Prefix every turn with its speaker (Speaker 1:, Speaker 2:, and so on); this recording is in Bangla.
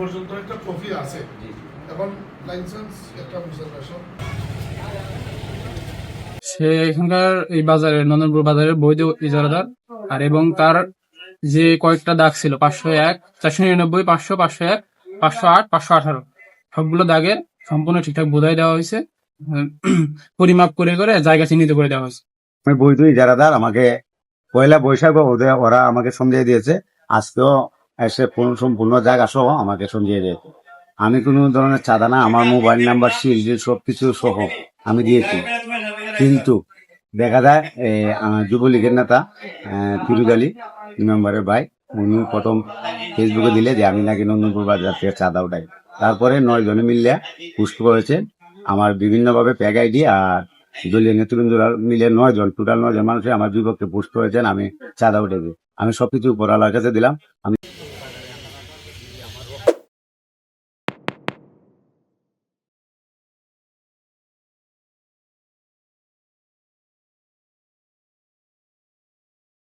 Speaker 1: পর্যন্ত একটা ট্রফি আছে। এখন লাইসেন্স একটা মুসলমান
Speaker 2: সে এখানকার এই বাজারে নন্দনপুর বাজারের বৈধ ইজারাদার আর এবং তার যে কয়েকটা দাগ ছিল 501, 499, 500, 501, 508, 518 সবগুলো দাগের সম্পূর্ণ ঠিকঠাক বোঝাই দেওয়া হয়েছে। পরিমাপ করে করে জায়গা চিহ্নিত করে দেওয়া হয়েছে।
Speaker 3: আমি বৈধ ইজারাদার, আমাকে পয়লা বৈশাখ ওরা আমাকে সমঝিয়ে দিয়েছে, আজকেও এসে সম্পূর্ণ জায়গা সহ আমাকে সমঝিয়ে দিয়েছে। আমি কোনো ধরনের চাঁদা না, আমার মোবাইল নাম্বার সিল সবকিছু সহ আমি দিয়েছি। কিন্তু দেখা যায় যুবলীগের নেতা ফিরোজ আলী মেম্বারের ভাই, উনি প্রথম ফেসবুকে দিলে যে আমি নাকি নন্দনপুর বাজার থেকে চাঁদা উঠাই। তারপরে 9 জনে মিললে পুষ্ট করেছে আমার বিভিন্নভাবে প্যাগ আইডি আর দলীয় নেতৃবৃন্দরা মিলে 9 জন, টোটাল 9 জন মানুষে আমার বিপক্ষে পোস্ট করেছেন আমি চাঁদা উঠেছি। আমি সবকিছু উপরওয়ালার কাছে দিলাম। আমি